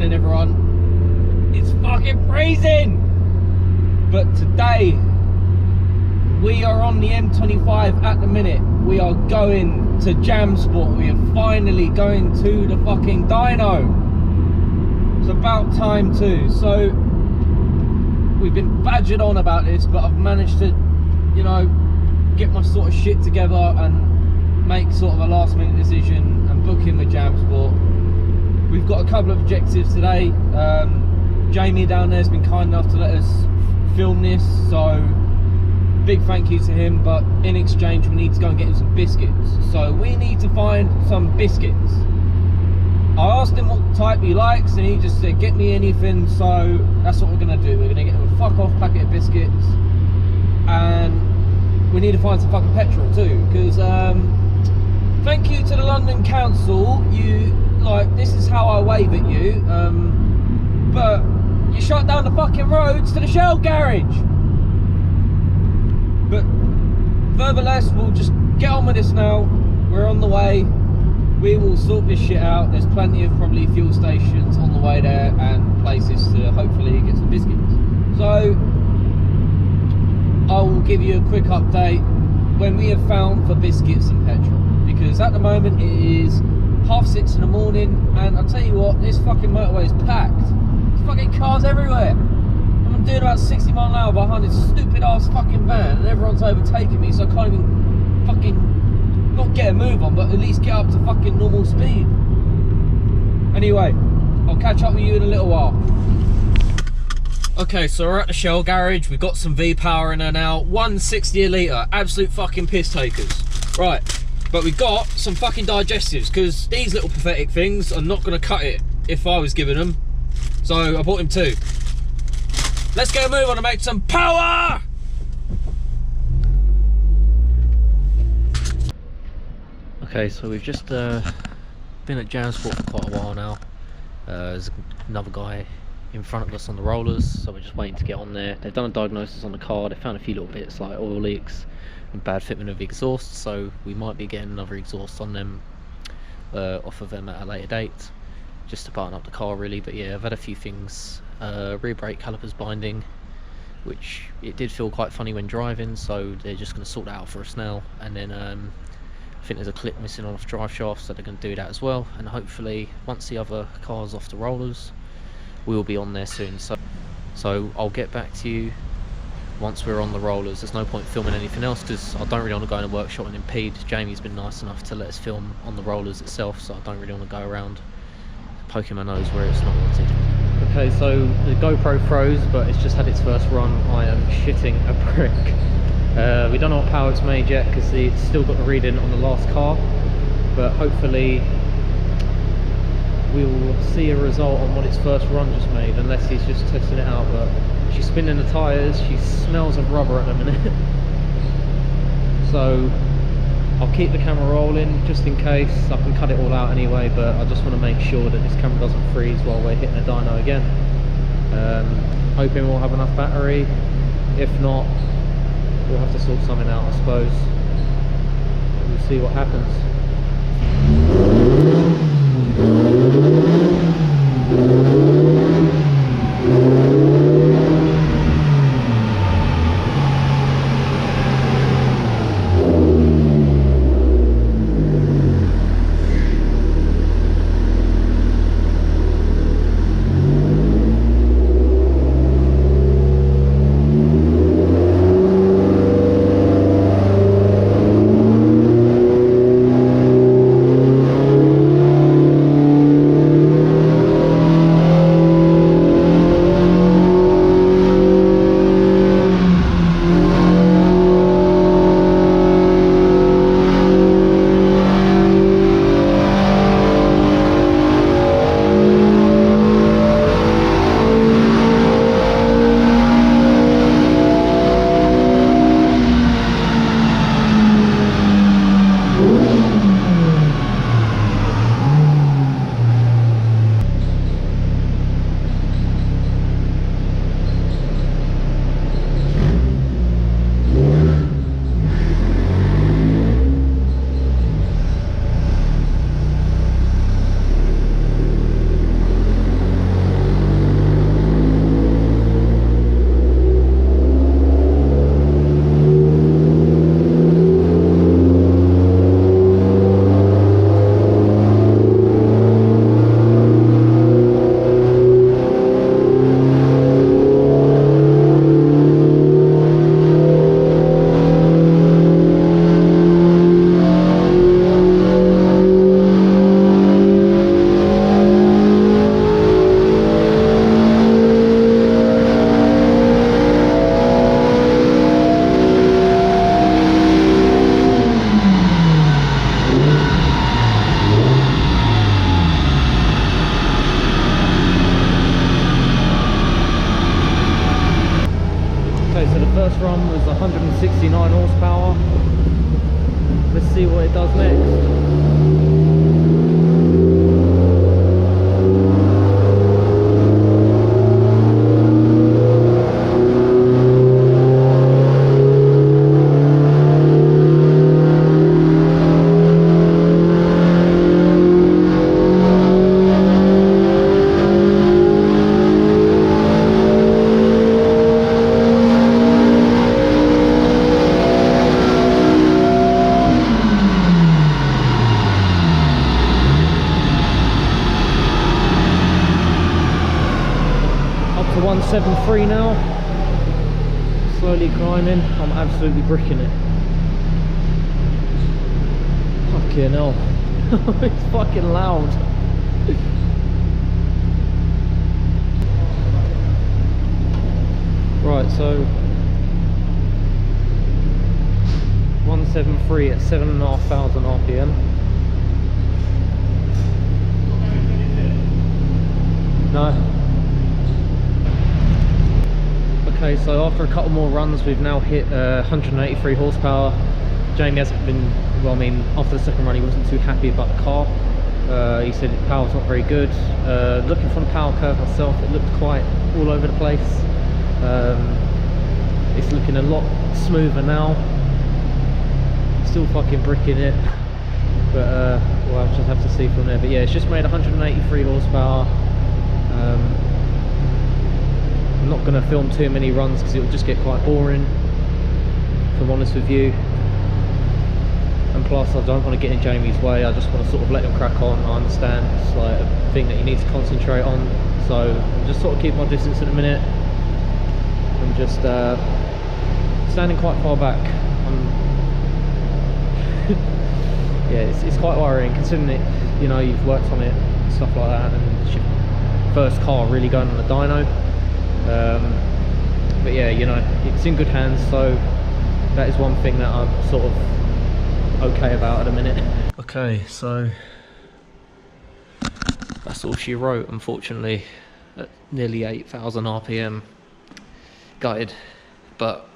morning, everyone. It's fucking freezing! But today, we are on the M25 at the minute. We are going to Jamsport. We are finally going to the fucking dyno. It's about time too. So, we've been badgered on about this, but I've managed to, you know, get my sort of shit together and make sort of a last minute decision and book in with Jamsport. We've got a couple of objectives today. Jamie down there has been kind enough to let us film this, so big thank you to him, but in exchange we need to go and get him some biscuits. So we need to find some biscuits. I asked him what type he likes and he just said get me anything, so that's what we're going to do. We're going to get him a fuck off packet of biscuits, and we need to find some fucking petrol too, because thank you to the London Council, this is how I wave at you, but you shut down the fucking roads to the Shell garage. But nevertheless, we'll just get on with this now. We're on the way. We will sort this shit out. There's plenty of probably fuel stations on the way there and places to hopefully get some biscuits. So I will give you a quick update when we have found for biscuits and petrol, because at the moment it is 6:30 in the morning, and I'll tell you what, this fucking motorway is packed. There's fucking cars everywhere. I'm doing about 60 miles an hour behind this stupid ass fucking van, and everyone's overtaking me, so I can't even fucking not get a move on, but at least get up to fucking normal speed. Anyway, I'll catch up with you in a little while. Okay, so we're at the Shell garage. We've got some V-Power in there now. 160 a litre, absolute fucking piss takers. Right, but we've got some fucking digestives, because these little pathetic things are not going to cut it if I was giving them. So I bought him two. Let's get a move on and make some power! Okay, so we've just been at Jamsport for quite a while now. There's another guy in front of us on the rollers, so we're just waiting to get on there. They've done a diagnosis on the car. They found a few little bits like oil leaks and bad fitment of the exhaust, so we might be getting another exhaust on them, off of them at a later date, just to button up the car really. But yeah, I've had a few things. Rear brake calipers binding, which it did feel quite funny when driving, so they're just going to sort that out for us now. And then I think there's a clip missing off the drive shaft, so they're going to do that as well. And hopefully once the other car's off the rollers, we'll be on there soon. So I'll get back to you once we're on the rollers. There's no point filming anything else because I don't really want to go in a workshop and impede. Jamie's been nice enough to let us film on the rollers itself, so I don't really want to go around poking my nose where it's not wanted. Okay, so the GoPro froze, but it's just had its first run. I am shitting a brick. We don't know what power it's made yet because it's still got the reading on the last car, but hopefully we'll see a result on what its first run just made, unless he's just testing it out. But she's spinning the tyres, she smells of rubber at the minute. So I'll keep the camera rolling just in case. I can cut it all out anyway, but I just want to make sure that this camera doesn't freeze while we're hitting the dyno again. Hoping we'll have enough battery. If not, we'll have to sort something out, I suppose. We'll see what happens. first run was 169 horsepower. Let's see what it does next. Up to 173 now, slowly climbing. I'm absolutely bricking it. Fucking hell. It's fucking loud. Right, so 173 at 7,500 RPM. No. Okay, so after a couple more runs, we've now hit 183 horsepower. Jamie hasn't been, well, I mean, after the second run, he wasn't too happy about the car. He said the power's not very good. Looking from the power curve myself, it looked quite all over the place. It's looking a lot smoother now. Still fucking bricking it, but well, I'll just have to see from there. But yeah, it's just made 183 horsepower. I'm not going to film too many runs because it will just get quite boring, if I'm honest with you. And plus, I don't want to get in Jamie's way. I just want to sort of let him crack on. I understand it's like a thing that you need to concentrate on, so I'm just sort of keep my distance at the minute. I'm just standing quite far back. Yeah, it's quite worrying considering it. You know, you've worked on it and stuff like that, and it's your first car really going on a dyno. But yeah, you know, it's in good hands, so that is one thing that I'm sort of okay about at the minute. Okay, so that's all she wrote, unfortunately, at nearly 8,000 RPM. Gutted, but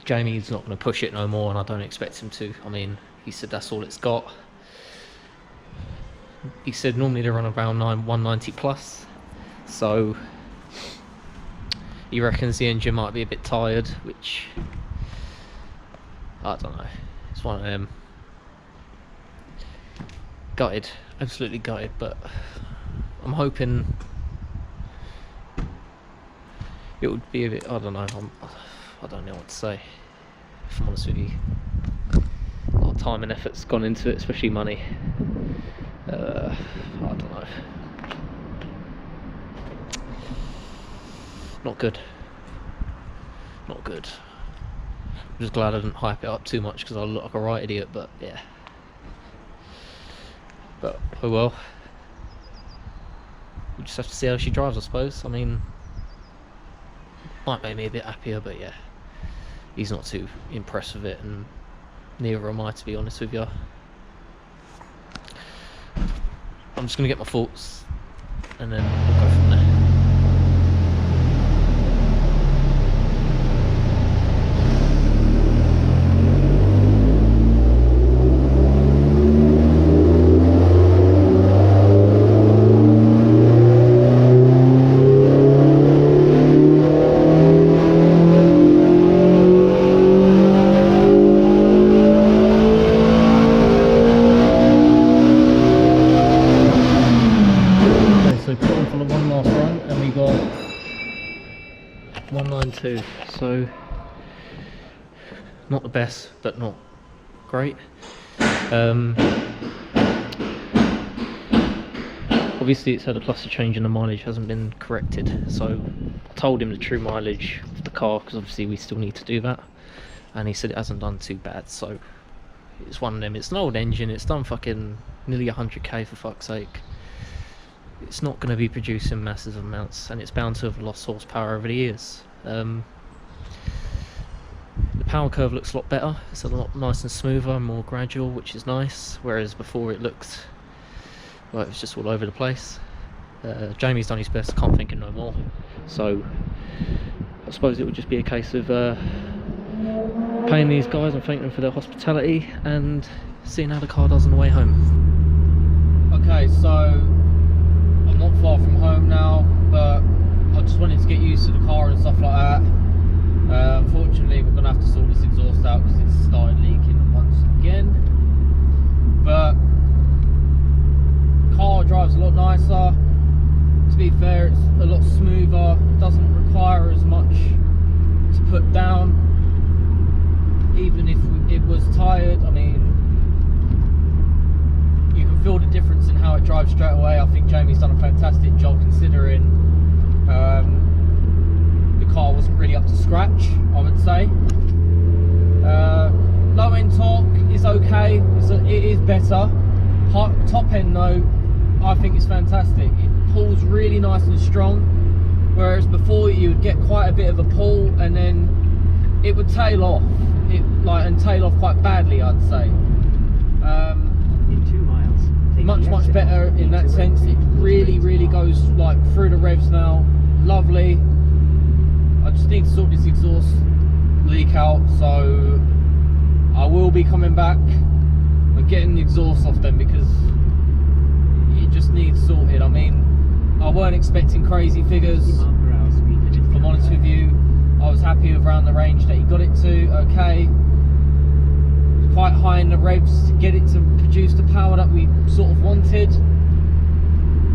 Jamie's not going to push it no more, and I don't expect him to. I mean, he said that's all it's got. He said normally they run around 190 plus. So he reckons the engine might be a bit tired, which I don't know. It's one of them. Gutted, absolutely gutted, but I'm hoping it would be a bit. I don't know. I don't know what to say, if I'm honest with you. A lot of time and effort's gone into it, especially money. I don't know. Not good. Not good. I'm just glad I didn't hype it up too much because I look like a right idiot, but yeah. But oh well. We just have to see how she drives, I suppose. I mean, might make me a bit happier, but yeah. He's not too impressed with it, and neither am I, to be honest with you. I'm just gonna get my thoughts and then we'll go from there. So not the best, but not great. Obviously it's had a cluster change and the mileage hasn't been corrected, so I told him the true mileage of the car because obviously we still need to do that, and he said it hasn't done too bad. So it's one of them. It's an old engine, it's done fucking nearly 100k for fuck's sake. It's not going to be producing massive amounts, and it's bound to have lost horsepower over the years. The power curve looks a lot better. It's a lot nice and smoother and more gradual, which is nice, whereas before it looked well, it was just all over the place. Jamie's done his best, I can't think of no more. So I suppose it would just be a case of paying these guys and thanking them for their hospitality and seeing how the car does on the way home. Okay, so I'm not far from home now, but I just wanted to get used to the car and stuff like that. Unfortunately, we're gonna have to sort this exhaust out because it's started leaking once again. But car drives a lot nicer. To be fair, it's a lot smoother. Doesn't require as much to put down. Even if it was tired, I mean, you can feel the difference in how it drives straight away. I think Jamie's done a fantastic job considering the car wasn't really up to scratch, I would say. Low end torque is okay, it is better. Top end though, I think it's fantastic. It pulls really nice and strong, whereas before you would get quite a bit of a pull and then it would tail off. And tail off quite badly, I'd say. In 2 miles, much better in that sense. It really goes like through the revs now. Lovely. I just need to sort this exhaust leak out, so I will be coming back and getting the exhaust off them because it just needs sorted. I mean, I weren't expecting crazy figures, if I'm honest with you. I was happy with around the range that he got it to, okay. Quite high in the revs to get it to produce the power that we sort of wanted.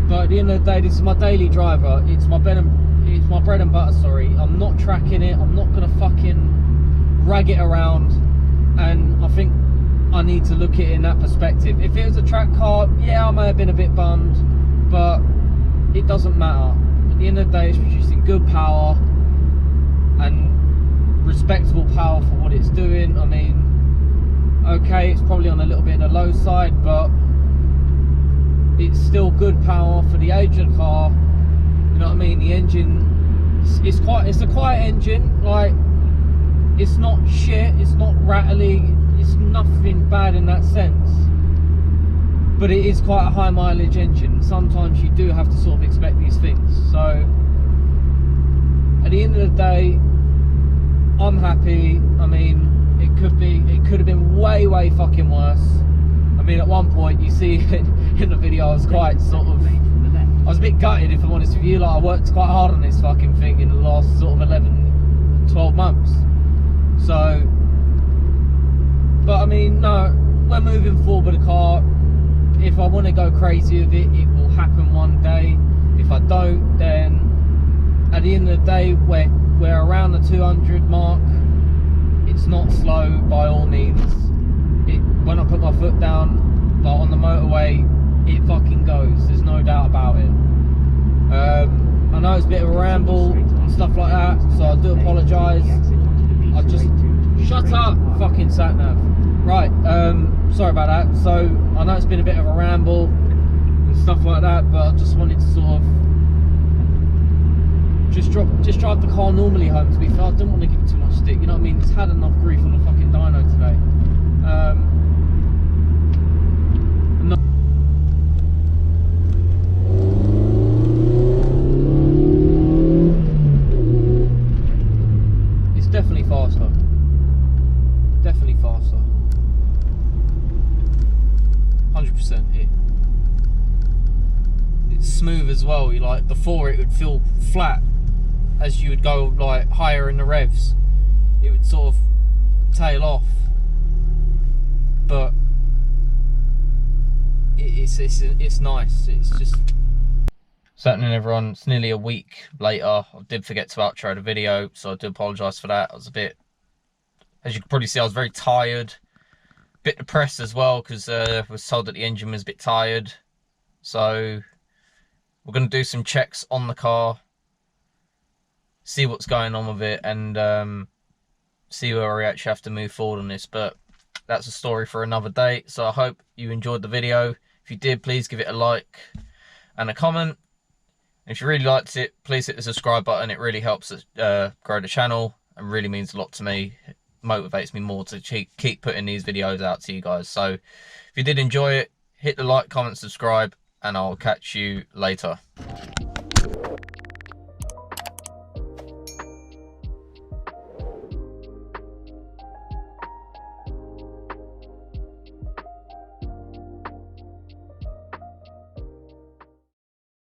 But at the end of the day, this is my daily driver. It's my bread and butter, sorry. I'm not tracking it. I'm not gonna fucking rag it around. And I think I need to look at it in that perspective. If it was a track car, yeah, I may have been a bit bummed, but it doesn't matter. At the end of the day, it's producing good power and respectable power for what it's doing. I mean, okay, it's probably on a little bit of the low side, but it's still good power for the age of the car. You know what I mean? The engine, it's a quiet engine. Like, it's not shit, it's not rattly, it's nothing bad in that sense. But it is quite a high mileage engine. Sometimes you do have to sort of expect these things. So at the end of the day, I'm happy. I mean, it could have been way fucking worse. I mean, at one point you see in the video, I was quite sort of, I was a bit gutted, if I'm honest with you. Like, I worked quite hard on this fucking thing in the last sort of 11-12 months. So, but I mean, no, we're moving forward with the car. If I want to go crazy with it, it will happen one day. If I don't, then at the end of the day, we're around the 200 mark. It's not slow by all means. When I put my foot down, like on the motorway, it fucking goes. There's no doubt about it. I know it's a bit of a ramble and stuff like that, so I do apologise. I just shut up, fucking sat nav. Right, sorry about that. So I know it's been a bit of a ramble and stuff like that, but I just wanted to sort of just drive the car normally home. To be fair, I didn't want to give it too much stick. You know what I mean? It's had enough grief on the fucking dyno today. No. It's definitely faster. Definitely faster. 100%. It's smooth as well. You like, before it would feel flat as you would go like higher in the revs. It would sort of tail off. But it's nice. It's just. Certainly, everyone, it's nearly a week later. I did forget to outro the video, so I do apologise for that. I was a bit, as you can probably see, I was very tired, a bit depressed as well, because I was told that the engine was a bit tired. So we're going to do some checks on the car, see what's going on with it, and see where we actually have to move forward on this. But that's a story for another day. So I hope you enjoyed the video. If you did, please give it a like and a comment. If you really liked it, please hit the subscribe button. It really helps us grow the channel and really means a lot to me. It motivates me more to keep putting these videos out to you guys. So if you did enjoy it, hit the like, comment, subscribe, and I'll catch you later.